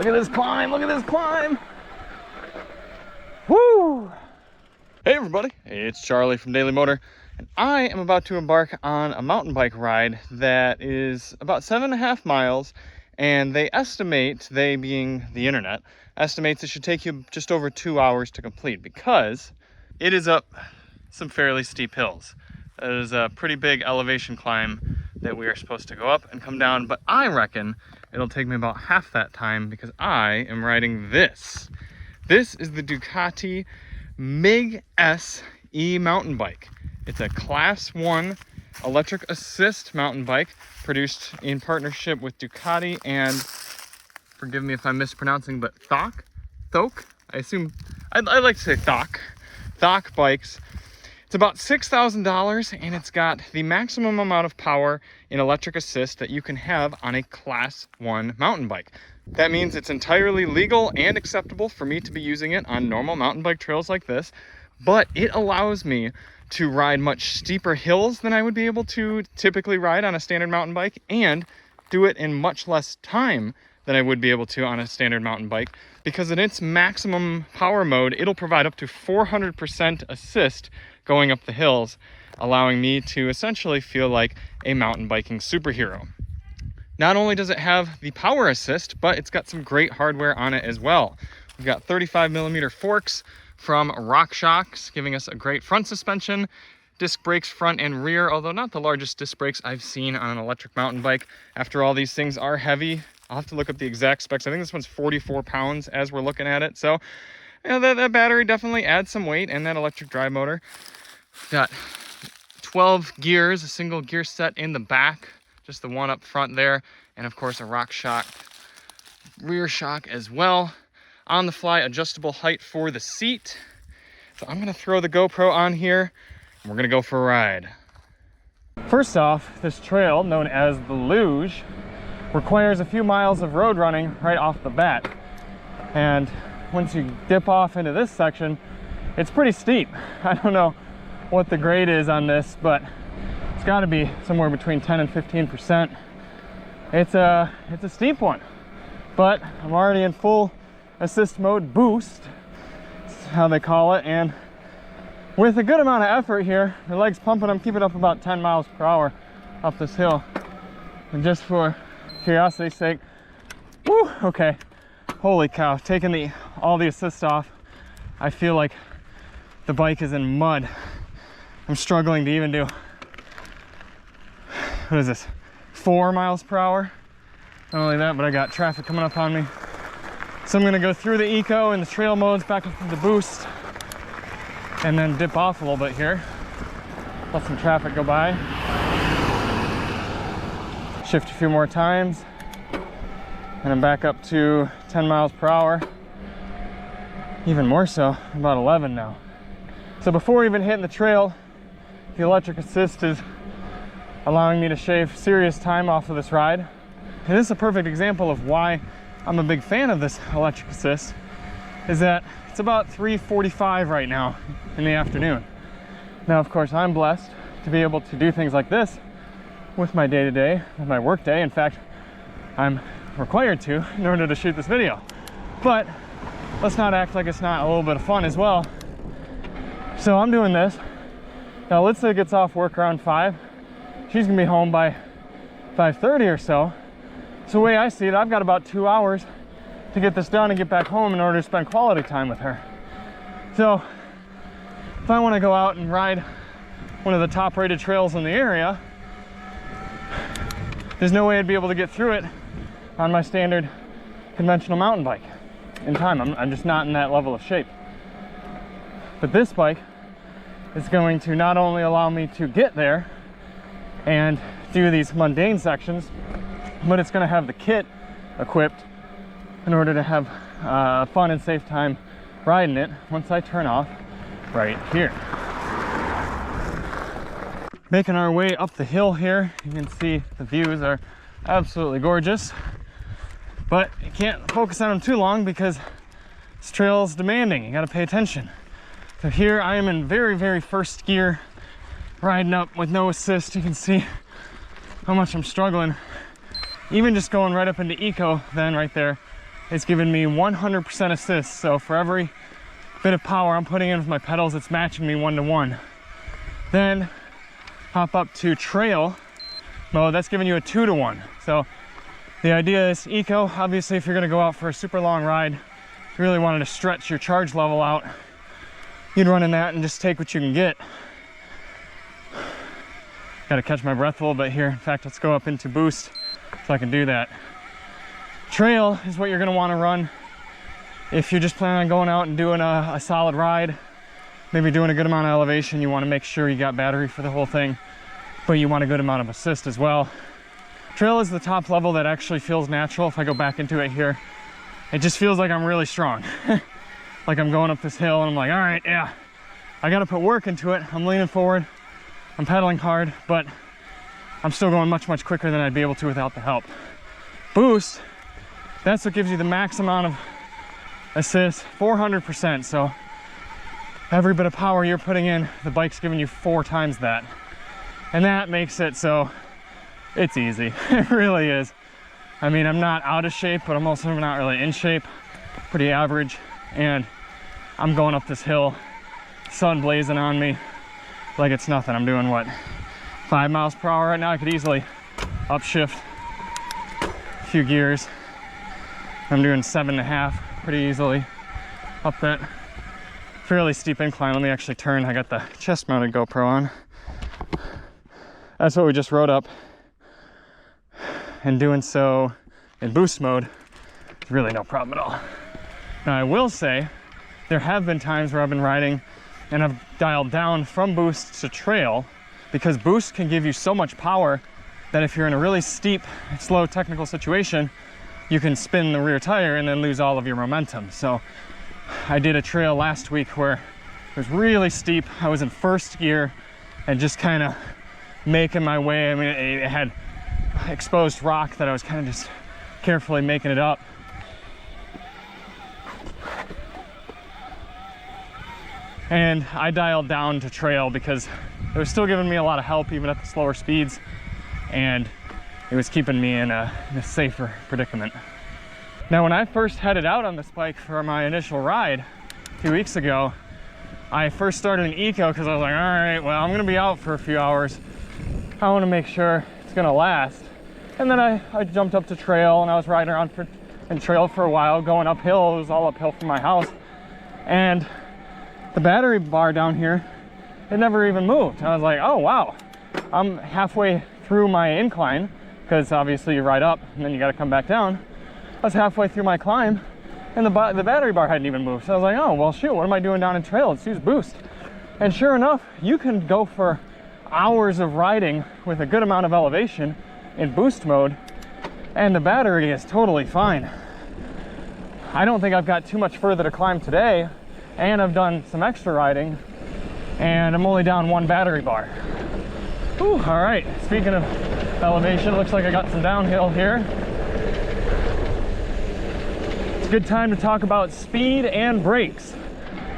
Look at this climb, look at this climb. Woo! Hey everybody, it's Charlie from Daily Motor, and I am about to embark on a mountain bike ride that is about 7.5 miles, and they estimate, they being the internet, estimates it should take you just over 2 hours to complete because it is up some fairly steep hills. It is a pretty big elevation climb that we are supposed to go up and come down, but I reckon it'll take me about half that time because I am riding this. This is the Ducati MIG-S e-mountain bike. It's a class 1 electric assist mountain bike produced in partnership with Ducati and, forgive me if I'm mispronouncing, but Thok? I assume, I like to say Thok bikes. It's about $6,000 and it's got the maximum amount of power in electric assist that you can have on a class 1 mountain bike. That means it's entirely legal and acceptable for me to be using it on normal mountain bike trails like this, but it allows me to ride much steeper hills than I would be able to typically ride on a standard mountain bike and do it in much less time than I would be able to on a standard mountain bike, because in its maximum power mode, it'll provide up to 400% assist going up the hills, allowing me to essentially feel like a mountain biking superhero. Not only does it have the power assist, but it's got some great hardware on it as well. We've got 35mm forks from RockShox, giving us a great front suspension, disc brakes front and rear, although not the largest disc brakes I've seen on an electric mountain bike. After all, these things are heavy. I'll have to look up the exact specs. I think this one's 44 pounds as we're looking at it. So you know, that battery definitely adds some weight, and that electric drive motor. Got 12 gears, a single gear set in the back, just the one up front there, and of course a RockShox rear shock as well. On the fly adjustable height for the seat. So I'm gonna throw the GoPro on here and we're gonna go for a ride. First off, this trail, known as the Luge, requires a few miles of road running right off the bat. And once you dip off into this section, it's pretty steep. I don't know what the grade is on this, but it's got to be somewhere between 10 and 15%. It's a steep one, but I'm already in full assist mode boost, that's how they call it, and with a good amount of effort here, the legs pumping, I'm keeping up about 10 miles per hour up this hill. And just for curiosity's sake, woo, okay, holy cow, taking all the assist off, I feel like the bike is in mud. I'm struggling to even do, what is this, 4 miles per hour? Not only that, but I got traffic coming up on me. So I'm gonna go through the eco and the trail modes, back up to the boost, and then dip off a little bit here. Let some traffic go by. Shift a few more times, and I'm back up to 10 miles per hour. Even more so, about 11 now. So before even hitting the trail, the electric assist is allowing me to shave serious time off of this ride. And this is a perfect example of why I'm a big fan of this electric assist, is that it's about 3:45 right now in the afternoon. Now, of course, I'm blessed to be able to do things like this with my day-to-day, with my work day. In fact, I'm required to in order to shoot this video. But let's not act like it's not a little bit of fun as well. So I'm doing this. Now, let's say it gets off work around 5. She's gonna be home by 5:30 or so. So the way I see it, I've got about 2 hours to get this done and get back home in order to spend quality time with her. So if I want to go out and ride one of the top rated trails in the area, there's no way I'd be able to get through it on my standard conventional mountain bike in time. I'm just not in that level of shape. But this bike is going to not only allow me to get there and do these mundane sections, but it's going to have the kit equipped in order to have fun and safe time riding it once I turn off right here. Making our way up the hill here, you can see the views are absolutely gorgeous, but you can't focus on them too long because this trail is demanding. You got to pay attention. So here I am in very, very first gear, riding up with no assist. You can see how much I'm struggling. Even just going right up into eco then right there, it's giving me 100% assist. So for every bit of power I'm putting in with my pedals, it's matching me 1-to-1. Then hop up to trail mode, that's giving you a 2-to-1. So the idea is eco, obviously if you're gonna go out for a super long ride, if you really wanted to stretch your charge level out, you'd run in that and just take what you can get. Gotta catch my breath a little bit here. In fact, let's go up into boost so I can do that. Trail is what you're gonna wanna run if you're just planning on going out and doing a solid ride, maybe doing a good amount of elevation. You wanna make sure you got battery for the whole thing, but you want a good amount of assist as well. Trail is the top level that actually feels natural. If I go back into it here, it just feels like I'm really strong. Like I'm going up this hill and I'm like, all right, yeah, I gotta put work into it. I'm leaning forward, I'm pedaling hard, but I'm still going much, much quicker than I'd be able to without the help. Boost, that's what gives you the max amount of assist, 400%. So every bit of power you're putting in, the bike's giving you 4 times that. And that makes it so it's easy. It really is. I mean, I'm not out of shape, but I'm also not really in shape. Pretty average. And I'm going up this hill, sun blazing on me like it's nothing. I'm doing what, 5 miles per hour right now? I could easily upshift a few gears. I'm doing 7.5 pretty easily up that fairly steep incline. Let me actually turn. I got the chest mounted GoPro on. That's what we just rode up, and doing so in boost mode is really no problem at all. Now I will say there have been times where I've been riding and I've dialed down from boost to trail, because boost can give you so much power that if you're in a really steep, slow technical situation, you can spin the rear tire and then lose all of your momentum. So I did a trail last week where it was really steep. I was in first gear and just kind of making my way. I mean, it had exposed rock that I was kind of just carefully making it up. And I dialed down to trail because it was still giving me a lot of help even at the slower speeds, and it was keeping me in a safer predicament. Now, when I first headed out on this bike for my initial ride a few weeks ago, I first started in eco because I was like, all right, well, I'm gonna be out for a few hours. I wanna make sure it's gonna last. And then I jumped up to trail and I was riding around in trail for a while, going uphill. It was all uphill from my house. And the battery bar down here, it never even moved. I was like, oh wow, I'm halfway through my incline, because obviously you ride up and then you got to come back down. I was halfway through my climb and the battery bar hadn't even moved. So I was like, oh well, shoot, what am I doing down in trail? Let's use boost. And sure enough, you can go for hours of riding with a good amount of elevation in boost mode, and the battery is totally fine. I don't think I've got too much further to climb today, and I've done some extra riding, and I'm only down 1 battery bar. Whew, all right, speaking of elevation, looks like I got some downhill here. It's a good time to talk about speed and brakes.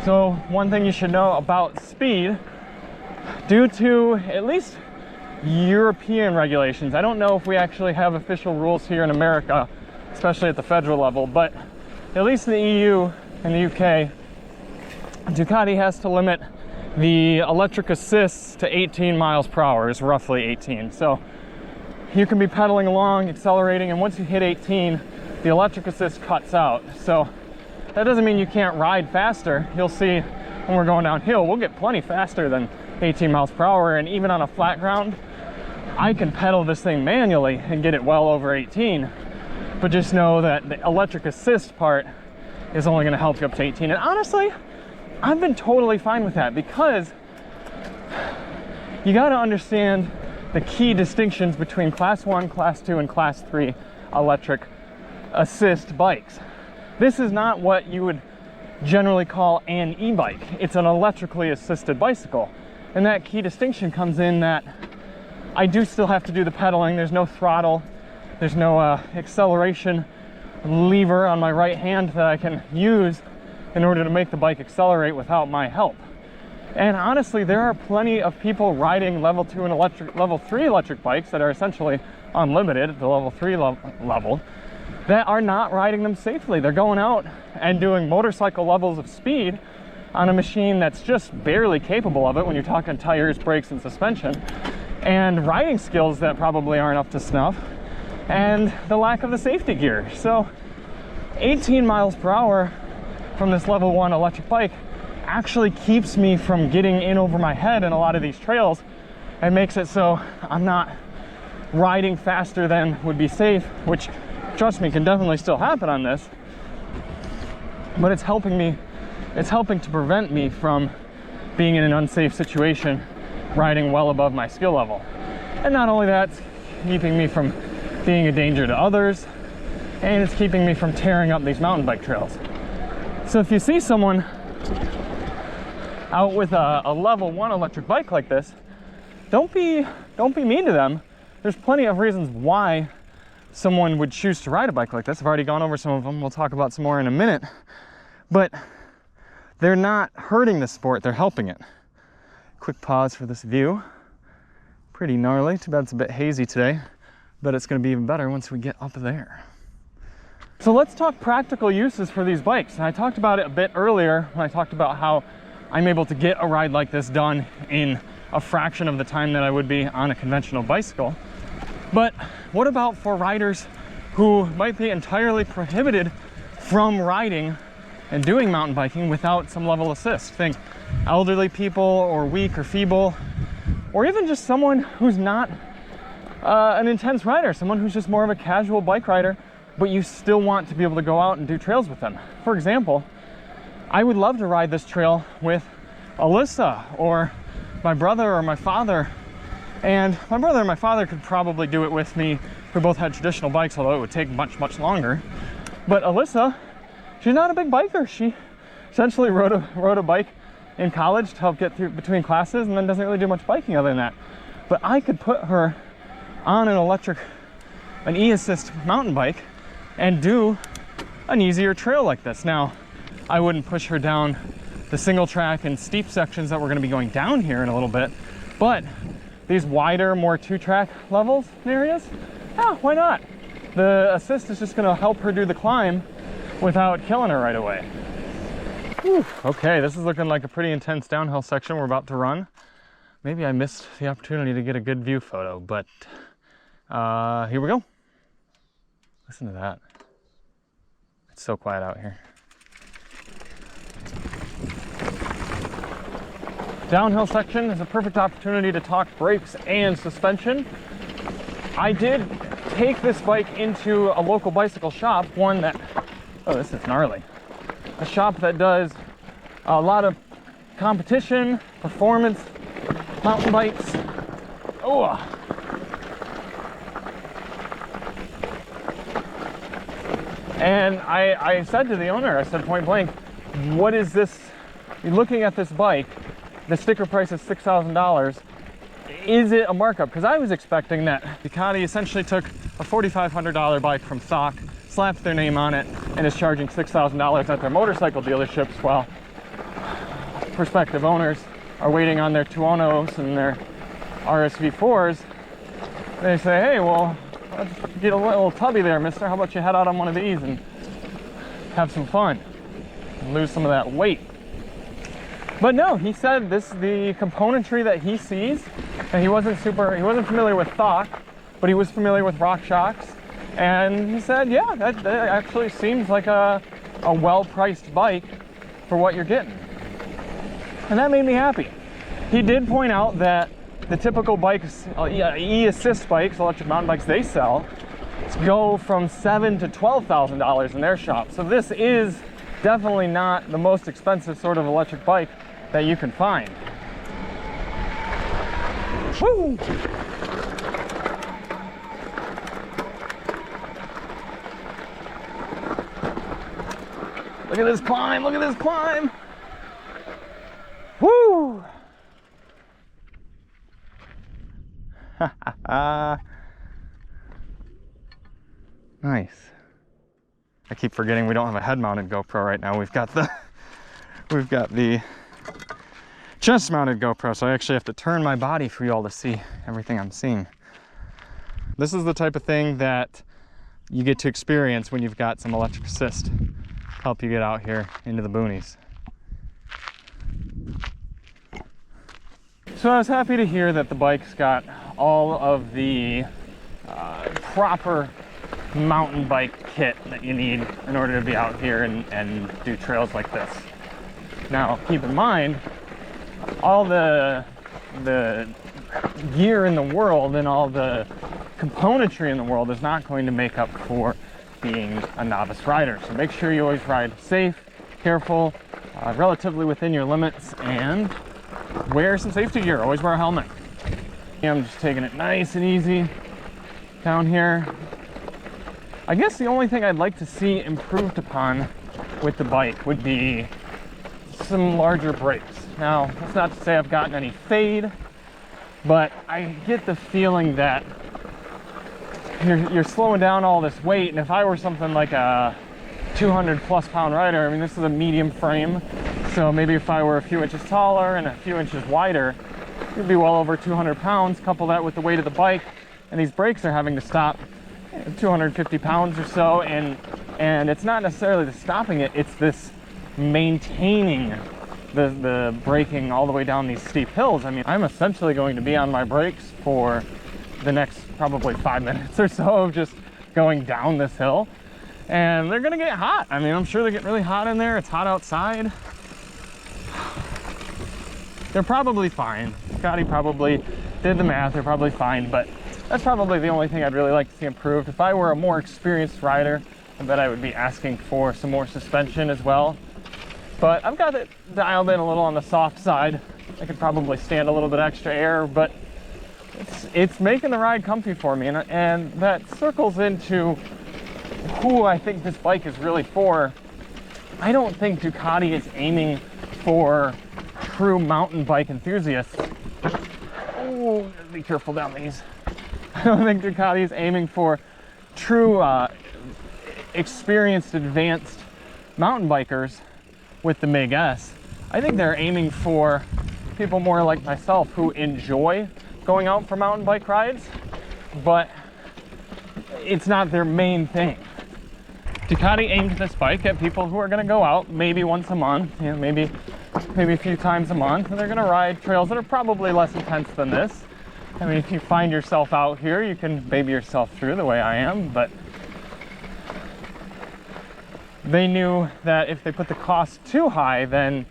So one thing you should know about speed, due to at least European regulations, I don't know if we actually have official rules here in America, especially at the federal level, but at least in the EU and the UK, Ducati has to limit the electric assist to 18 miles per hour, is roughly 18. So you can be pedaling along, accelerating, and once you hit 18, the electric assist cuts out. So that doesn't mean you can't ride faster. You'll see when we're going downhill, we'll get plenty faster than 18 miles per hour, and even on a flat ground, I can pedal this thing manually and get it well over 18. But just know that the electric assist part is only going to help you up to 18. And honestly, I've been totally fine with that, because you got to understand the key distinctions between class 1, class 2, and class 3 electric assist bikes. This is not what you would generally call an e-bike. It's an electrically assisted bicycle. And that key distinction comes in that I do still have to do the pedaling. There's no throttle. There's no acceleration lever on my right hand that I can use in order to make the bike accelerate without my help. And honestly, there are plenty of people riding level 2 and level 3 electric bikes that are essentially unlimited at the level 3 level. that are not riding them safely. They're going out and doing motorcycle levels of speed on a machine that's just barely capable of it when you're talking tires, brakes, and suspension, and riding skills that probably aren't up to snuff, and the lack of the safety gear. So 18 miles per hour from this level 1 electric bike actually keeps me from getting in over my head in a lot of these trails, and makes it so I'm not riding faster than would be safe, which, trust me, can definitely still happen on this. But it's helping to prevent me from being in an unsafe situation riding well above my skill level. And not only that, it's keeping me from being a danger to others, and it's keeping me from tearing up these mountain bike trails. So if you see someone out with a level 1 electric bike like this, don't be mean to them. There's plenty of reasons why someone would choose to ride a bike like this. I've already gone over some of them. We'll talk about some more in a minute. But they're not hurting the sport, they're helping it. Quick pause for this view. Pretty gnarly. Too bad it's a bit hazy today, but it's going to be even better once we get up there. So let's talk practical uses for these bikes. And I talked about it a bit earlier when I talked about how I'm able to get a ride like this done in a fraction of the time that I would be on a conventional bicycle. But what about for riders who might be entirely prohibited from riding and doing mountain biking without some level of assist? Think elderly people, or weak or feeble, or even just someone who's not an intense rider, someone who's just more of a casual bike rider, but you still want to be able to go out and do trails with them. For example, I would love to ride this trail with Alyssa or my brother or my father. And my brother and my father could probably do it with me. We both had traditional bikes, although it would take much, much longer. But Alyssa, she's not a big biker. She essentially rode a bike in college to help get through between classes, and then doesn't really do much biking other than that. But I could put her on an e-assist mountain bike and do an easier trail like this. Now, I wouldn't push her down the single track and steep sections that we're going to be going down here in a little bit, but these wider, more 2-track levels and areas, yeah, why not? The assist is just going to help her do the climb without killing her right away. Whew. Okay, this is looking like a pretty intense downhill section we're about to run. Maybe I missed the opportunity to get a good view photo, but here we go. Listen to that. It's so quiet out here. Downhill section is a perfect opportunity to talk brakes and suspension. I did take this bike into a local bicycle shop, one that, oh, this is gnarly. A shop that does a lot of competition, performance, mountain bikes. Oh. And I said to the owner, I said point blank, what is this? You're looking at this bike, the sticker price is $6,000. Is it a markup? Because I was expecting that Ducati essentially took a $4,500 bike from stock, slapped their name on it, and is charging $6,000 at their motorcycle dealerships, while prospective owners are waiting on their Tuonos and their RSV4s. They say, hey, well, let's get a little tubby there, mister. How about you head out on one of these and have some fun and lose some of that weight? But no, he said the componentry that he sees, and he wasn't familiar with Thock, but he was familiar with RockShox, and he said, yeah, that actually seems like a well-priced bike for what you're getting. And that made me happy. He did point out that the typical bikes, e-assist bikes, electric mountain bikes they sell, go from $7,000 to $12,000 in their shop. So this is definitely not the most expensive sort of electric bike that you can find. Woo! Look at this climb, look at this climb! Woo! Nice. I keep forgetting we don't have a head-mounted GoPro right now. We've got the chest-mounted GoPro, so I actually have to turn my body for you all to see everything I'm seeing. This is the type of thing that you get to experience when you've got some electric assist to help you get out here into the boonies. So I was happy to hear that the bike's got all of the proper mountain bike kit that you need in order to be out here and do trails like this. Now, keep in mind, all the gear in the world and all the componentry in the world is not going to make up for being a novice rider. So make sure you always ride safe, careful, relatively within your limits, and wear some safety gear. Always wear a helmet. I'm just taking it nice and easy down here. I guess the only thing I'd like to see improved upon with the bike would be some larger brakes. Now, that's not to say I've gotten any fade, but I get the feeling that you're slowing down all this weight, and if I were something like a 200+ pound rider, I mean, this is a medium frame, so maybe if I were a few inches taller and a few inches wider, it'd be well over 200 pounds. Couple that with the weight of the bike, and these brakes are having to stop 250 pounds or so, and it's not necessarily the stopping it, it's this maintaining the braking all the way down these steep hills. I mean, I'm essentially going to be on my brakes for the next probably 5 minutes or so of just going down this hill, and they're gonna get hot. I mean, I'm sure they get really hot in there. It's hot outside. They're probably fine. Scotty probably did the math. They're probably fine, but that's probably the only thing I'd really like to see improved. If I were a more experienced rider, I bet I would be asking for some more suspension as well. But I've got it dialed in a little on the soft side. I could probably stand a little bit extra air, but it's making the ride comfy for me, and that circles into who I think this bike is really for. I don't think Ducati is aiming for true mountain bike enthusiasts. Oh, be careful down these. I don't think Ducati is aiming for true experienced, advanced mountain bikers with the MIG-S. I think they're aiming for people more like myself who enjoy going out for mountain bike rides, but it's not their main thing. Ducati aimed this bike at people who are going to go out maybe once a month, you know, maybe a few times a month, and they're going to ride trails that are probably less intense than this. I mean, if you find yourself out here, you can baby yourself through the way I am, but they knew that if they put the cost too high, then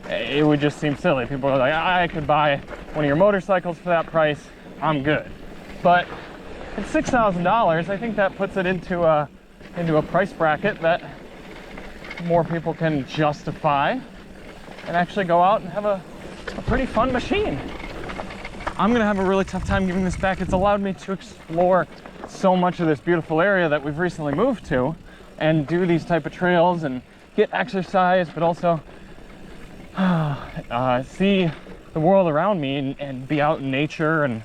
it would just seem silly. People are like, I could buy one of your motorcycles for that price, I'm good. But at $6,000, I think that puts it into a price bracket that more people can justify and actually go out and have a pretty fun machine. I'm gonna have a really tough time giving this back. It's allowed me to explore so much of this beautiful area that we've recently moved to and do these type of trails and get exercise, but also see the world around me and be out in nature and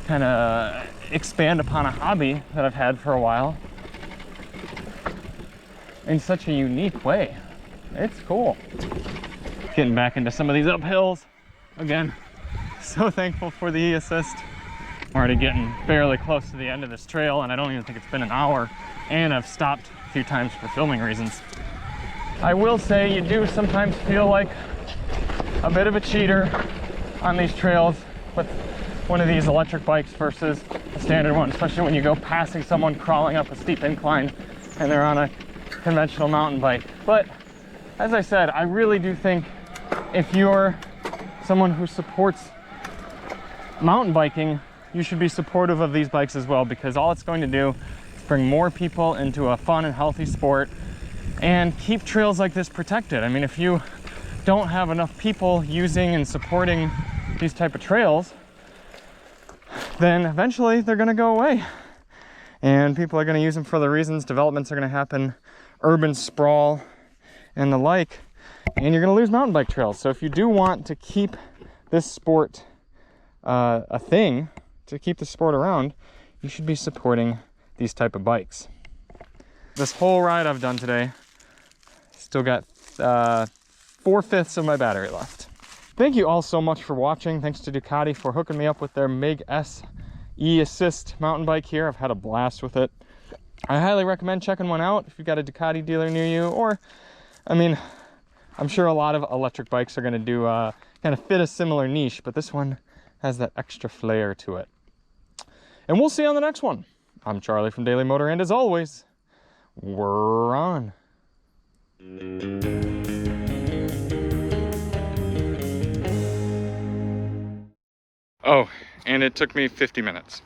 kind of expand upon a hobby that I've had for a while in such a unique way. It's cool. Getting back into some of these uphills again. So thankful for the e-assist. I'm already getting fairly close to the end of this trail, and I don't even think it's been an hour, and I've stopped a few times for filming reasons. I will say you do sometimes feel like a bit of a cheater on these trails with one of these electric bikes versus a standard one, especially when you go passing someone crawling up a steep incline and they're on a conventional mountain bike. But as I said, I really do think if you're someone who supports mountain biking, you should be supportive of these bikes as well, because all it's going to do is bring more people into a fun and healthy sport and keep trails like this protected. I mean, if you don't have enough people using and supporting these type of trails, then eventually they're going to go away and people are going to use them for other reasons. Developments are going to happen, urban sprawl and the like, and you're going to lose mountain bike trails. So if you do want to keep this sport a thing, to keep the sport around, you should be supporting these type of bikes. This whole ride I've done today, still got 4/5 of my battery left. Thank you all so much for watching. Thanks to Ducati for hooking me up with their MIG-S e-assist mountain bike here. I've had a blast with it. I highly recommend checking one out if you've got a Ducati dealer near you, or, I mean, I'm sure a lot of electric bikes are going to do kind of fit a similar niche, but this one has that extra flair to it. And we'll see you on the next one. I'm Charlie from Daily Motor, and as always, we're on. Oh, and it took me 50 minutes.